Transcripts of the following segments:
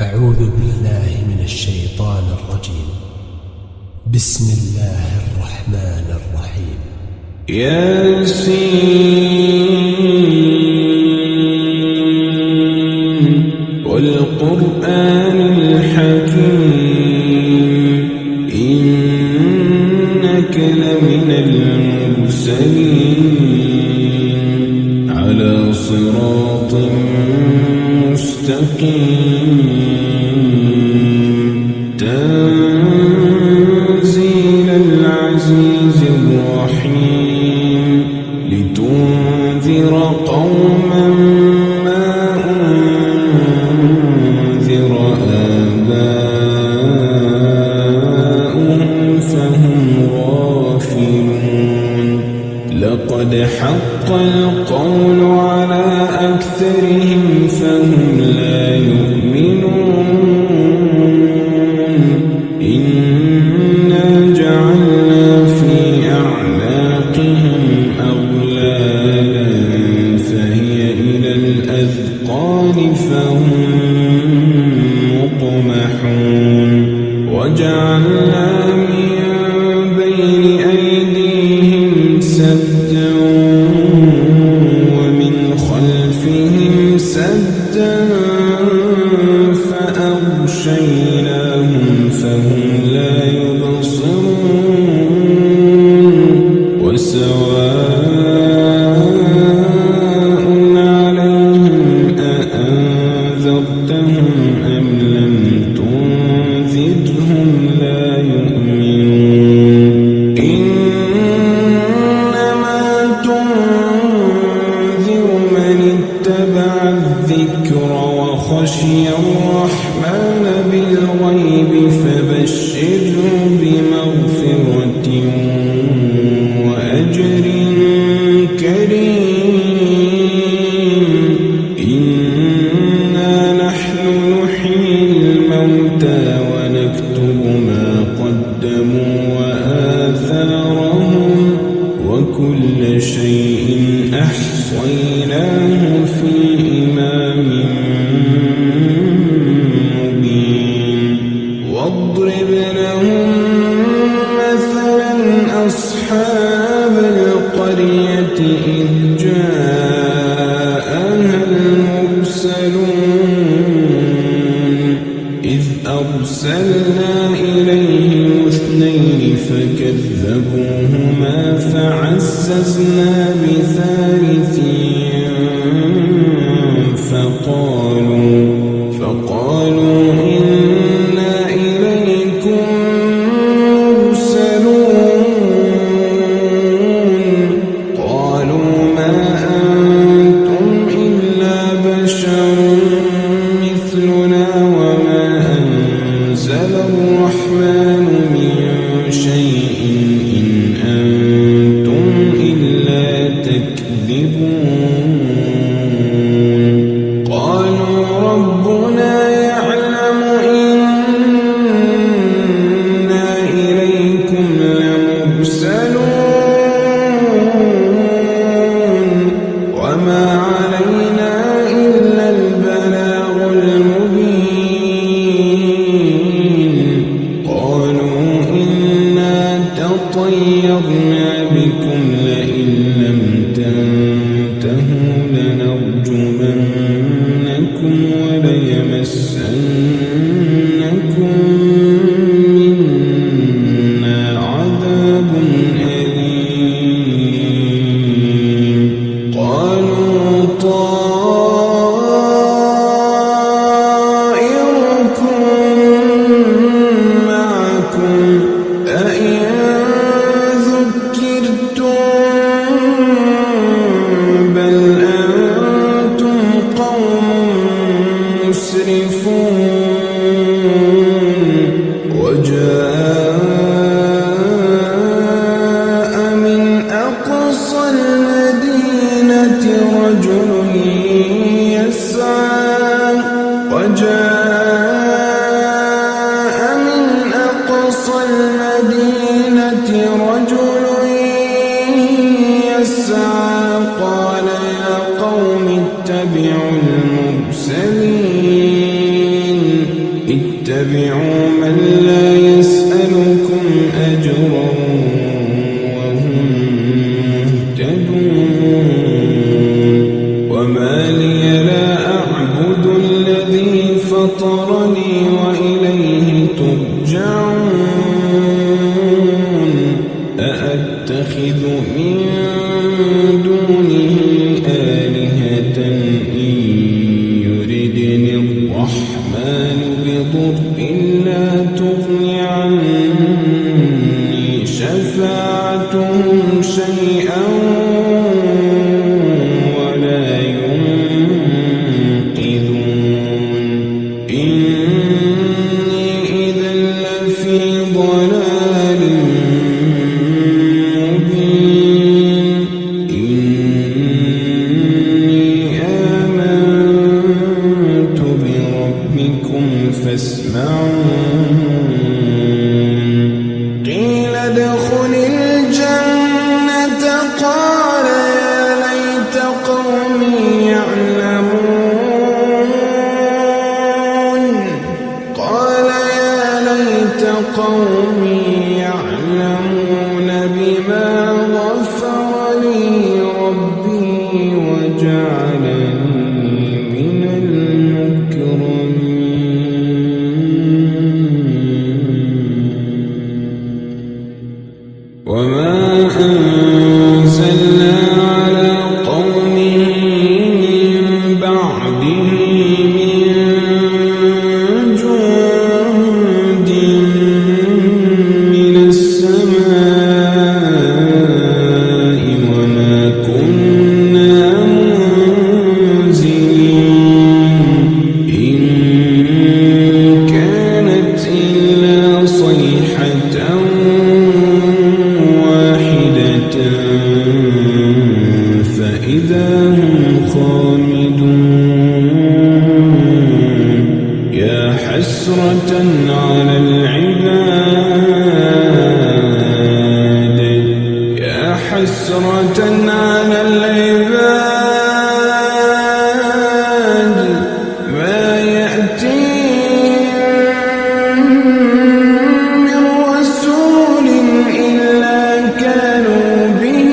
أعوذ بالله من الشيطان الرجيم. بسم الله الرحمن الرحيم. ياسين والقرآن الحكيم إنك لمن المرسلين على صراط مستقيم تنزيل العزيز الرحيم لتنذر قوما ما أنذر آباؤهم فهم غافلون لقد حق القول على أكثرهم فهم لا يؤمنون إنا جعلنا في أعناقهم أغلالا فهي إلى الأذقان فهم مقمحون وجعلنا من بين أيديهم سدا ومن خلفهم سدا فأغشيناهم فهم لا يبصرون وسواء عليهم أأنذرتهم أم لم تنذرهم لا يؤمنون إنما تنذر من اتبع الذكر وخشي الرحمن بالغيب فبشره بمغفرة وأجر كريم إنا نحن نحيي الموتى ونكتب ما قدموا وآثارهم وكل شيء أحصيناه في إمام مبين واضرب لهم مثلا أصحاب القرية إذ جاءها المرسلون إذ أرسلنا إليهم اثنين فكذبوهما فعززنا بثالث فقالوا إنا إليكم مرسلون قالوا ما أنتم إلا بشر مثلنا وما أنزل الرحمن من شيء إن أنتم إلا تكذبون قالوا ربنا يعلم إنا إليكم لمرسلون وما علينا إلا البلاغ المبين قالوا إنا تطيرنا بكم لئن لم تنتهوا لنرجمنكم وليمسنكم منا عذاب أليم قالوا طائركم معكم أئن ذكرتم بل أنتم قوم مسرفون وجاء من أقصى المدينة رجل يسعى قال يا قوم اتبعوا المرسلين اتبعوا من لا يسألكم أجرا وهم مهتدون وما لي لا أعبد الذي فطرني وإليه ترجعون أأتخذ من دونه آلهة إن يردني الرحمن بضر لا تغن عني شفاعتهم شيئا ولا ينقذون إني إذا لفي ضلال مبين إني آمنت بربكم فاسمعون قيل ادخل الجنة قال يا ليت قومي يعلمون قال يا ليت قومي يعلمون بما غفر لي ربي وجعلني من المكرمين وما أنزلنا على قومه من بعده من جند من السماء وما كنا منزلين إن كانت إلا صيحة واحدة فإذا هم خامدون يا حسرة على العباد يا حسرة على العباد ما يأتيهم من رسول إلا كانوا به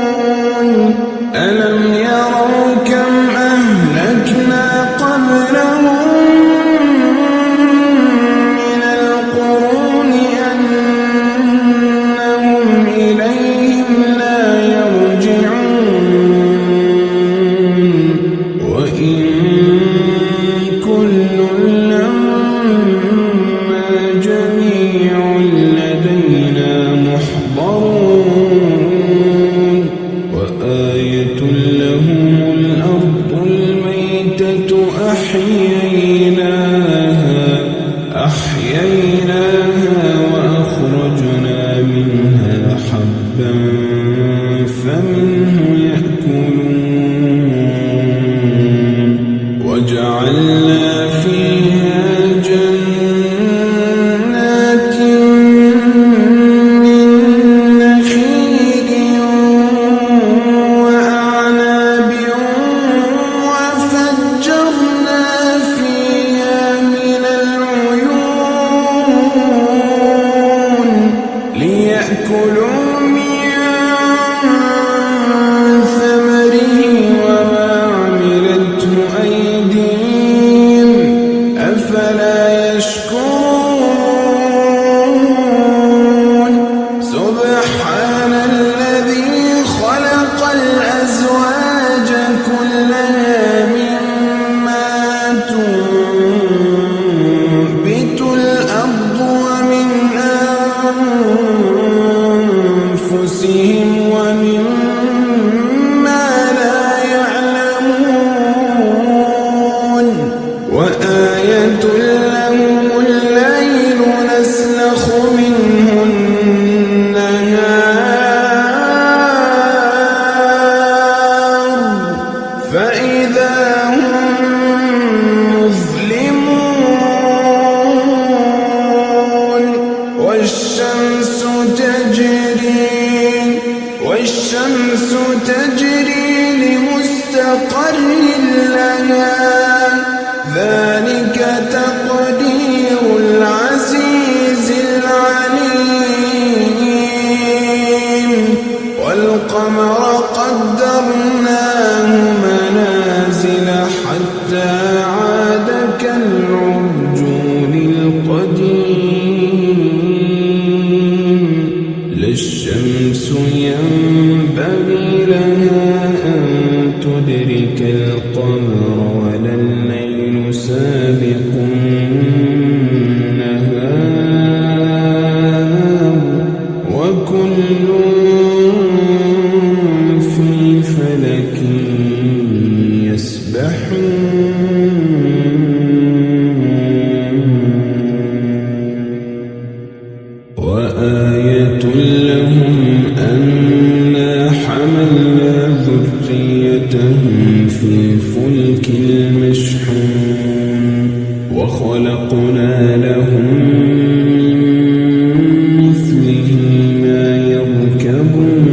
يستهزئون ألم يروا كم أهلكنا قبلهم من القرون أنهم إليهم لا يرجعون وإن كل لما جميع لدينا محضرون وآية لهم الأرض الميتة أحييناها وأخرجنا منها حبا فمنه يأكلون وجعلنا فيها جنات من نخيل وأعناب وفجرنا فيها من العيون ليأكلوا من ثمره وما عملته أيديهم أفلا يشكرون سبحان الذي خلق الأزواج كلها مما تنبت الأرض ومن أنفسهم ومما لا يعلمون وآية لهم الليل نسلخ منه النهار فإذا هم مظلمون والشمس تجري لمستقر كلها ذلك تقدير العزيز العليم والقمر قدرناه منازل حتى عاد كالعرجون القديم لا الشمس ينبغي لها أن تدرك القمر ولا الليل سابق النهار وكل في فلك يسبحون وآية لهم أنا حملنا ذريتهم في الفلك المشحون وخلقنا لهم من مثله ما يركبون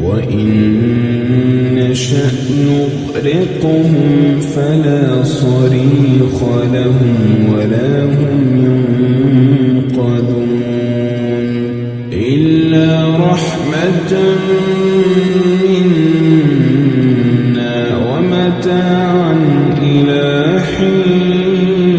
وإن نشأ نغرقهم فلا صريخ لهم ولا هم ينقذون إلا رحمة منا ومتاعا إلى حين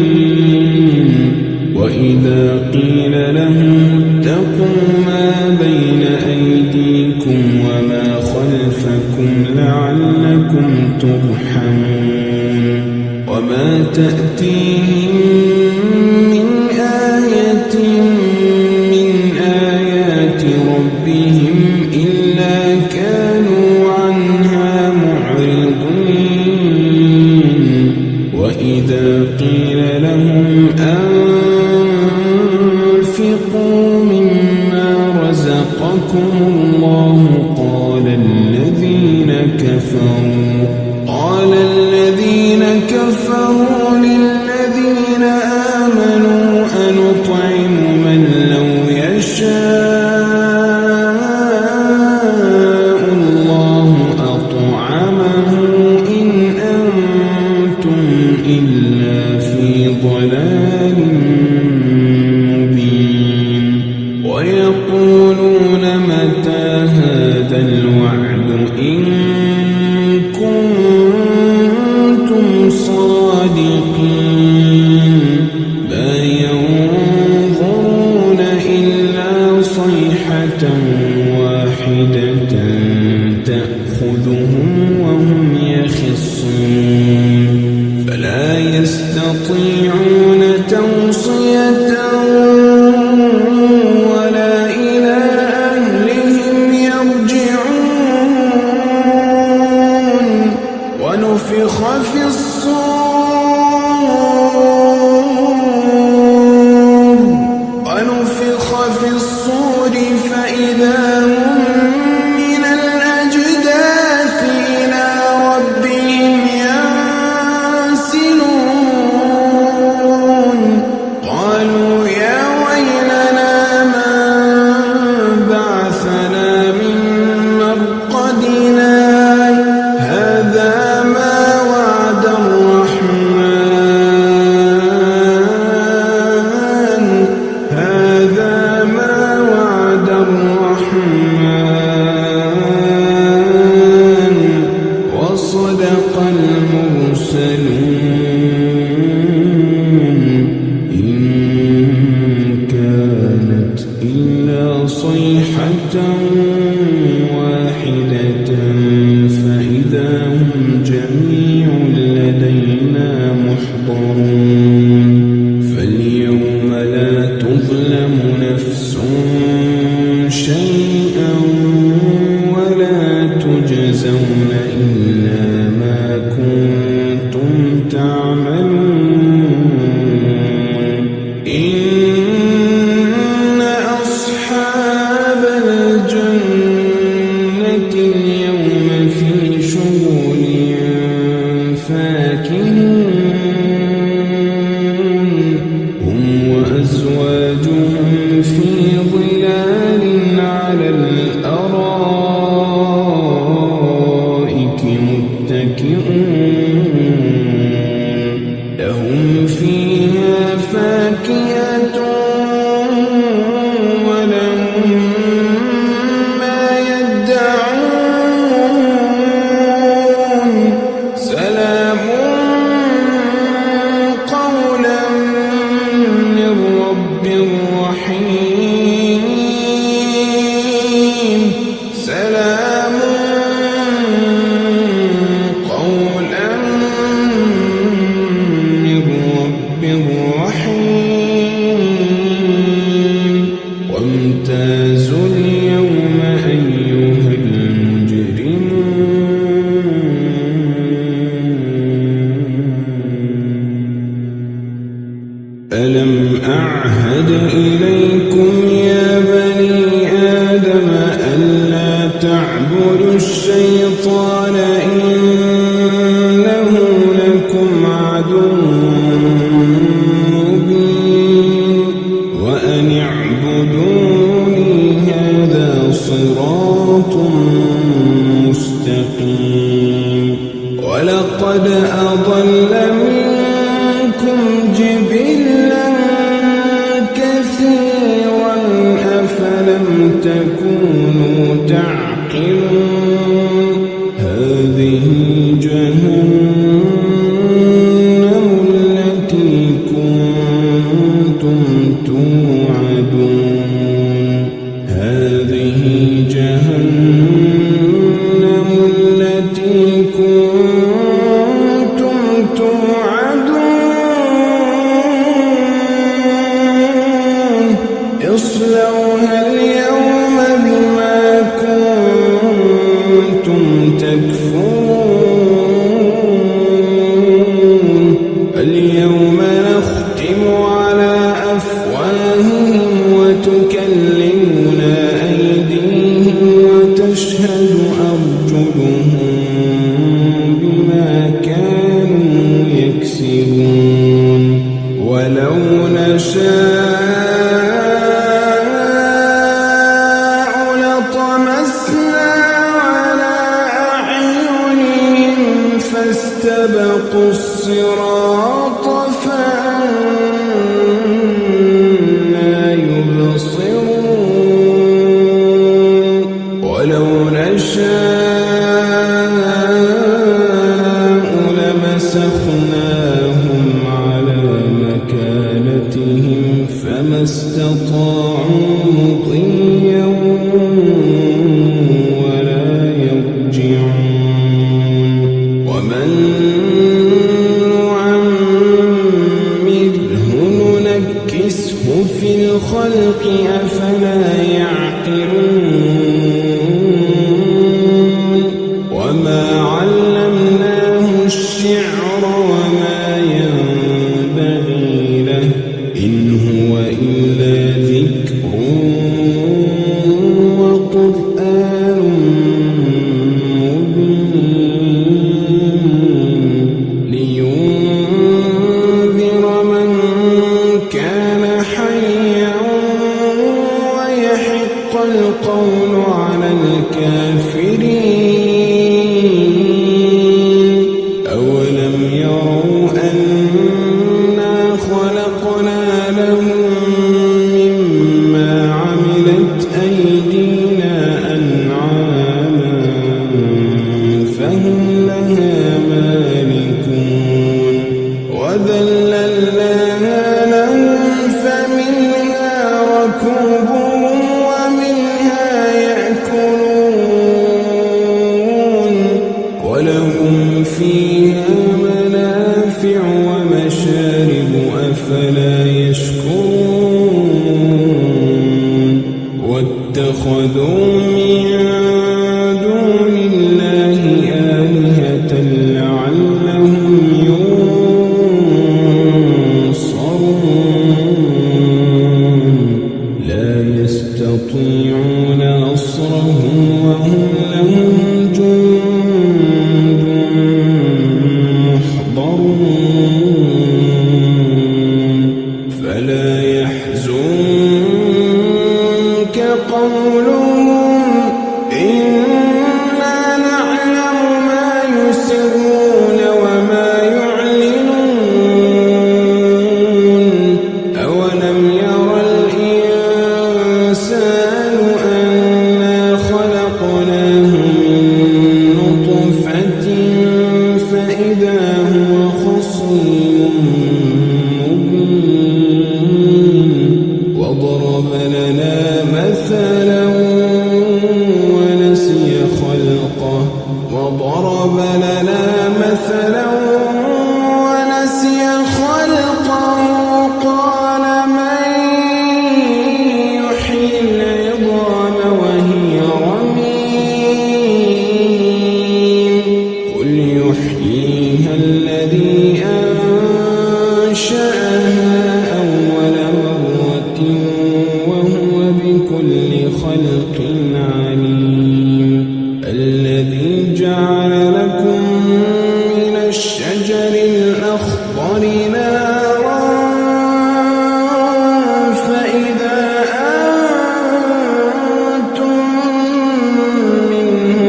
وإذا قيل لهم اتقوا ما بين أيديكم وما خلفكم لعلكم ترحمون وما تأتيهم من آية من آيات ربهم إلا كانوا عنها معرضين وإذا قيل لهم أنفقوا مما رزقكم الله قال الذين كفروا للذين آمنوا أنطعم من لو يشاء الله أطعمه إن أنتم إلا في ضلال مبين ويقولون متى هذا الوعد إن كنتم صادقين ما ينظرون إلا صيحة واحدة تأخذهم وهم يخصون فلا يستطيعون توصية ولا إلى أهلهم يرجعون ونفخ في الصور فإذا هم من الأجداث إلى ربهم ينسلون قالوا يا ويلنا من بعثنا من مرقدنا هذا ما وعد الرحمن وصدق المرسلون إن كانت إلا صيحة واحدة فإذا هم جميع لدينا محضرون فاليوم لا تظلم نفس شيئا ولا تجزون إلا ما كنتم تعملون إن أصحاب الجنة اليوم في شغل فاكهون هم وأزواجهم في ظلال على الأرائك متكئون لهم فيها فاكهة ولهم ما يدعون سلام قولا من رب رحيم سلام قولا من رب رحيم وامتازوا اليوم أيها المجرمون ألم أعهد إليكم يا بني آدم ألا تعبدوا الشيطان إنه لكم عدو مبين وأن اعبدوني هذا صراط مستقيم ولقد أضل منكم جبلا كثيرا أفلم تكونوا تعقلون هذه جهنم التي كنتم توعدون هذه جهنم التي كنتم توعدون اصلوها اليوم بما كنتم تكفرون اليوم نختم على أفواههم وتكلمنا أيديهم وتشهد أرجلهم بما كانوا يكسبون ولو نشاء لطمسنا على أعينهم فاستبقوا الصراط فأنى يبصرون ولو نشاء لمسخناهم على مكانتهم فما استطاعوا مضيا ولا يرجعون ومن نعمره ننكسه في الخلق أفلا يعقلون وما علمناه الشعر وما ينبغي له إن هو إلا ذكر وقرآن مبين لينذر من كان حيا ويحق القول على الكافرين أولم يروا أنا خلقنا لهم مما عملت أيدينا أنعاما فهم لها مالكون وذللناها لهم فمنها ركوبهم ومنها يأكلون ولهم فيها منافع ومشارب أفلا يشكرون واتخذوا من دون الله آلهة لعلهم ينصرون لا يستطيعون نصرهم وهم لهم جند جيفة فإذا هو خصيم مبين وضرب لنا مثلا ونسي خلقه قال من يحيي العظام وهي رميم قل يحييها الذي أنشأها أول مرة وهو بكل خلق عليم الذي جعل لكم من الشجر الأخضر نارا فإذا أنتم منه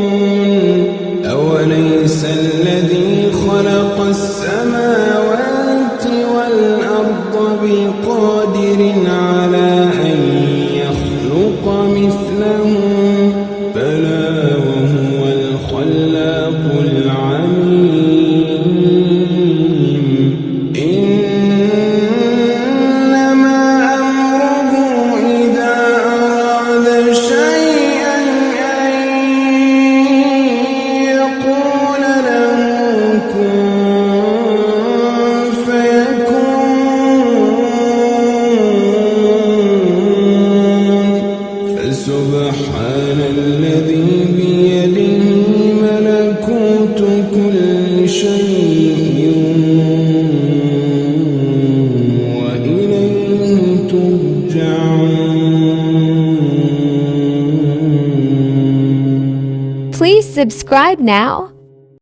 توقدون أوليس الذي خلق السماوات والأرض بقادر على أن يخلق مثلهم بلى وهو الخلاق العليم إنما أمره إذا أراد شيئا أن يقول له كن فيكون فسبحان الذي بيده ملكوت كل شيء وإليه ترجعون. Please subscribe now.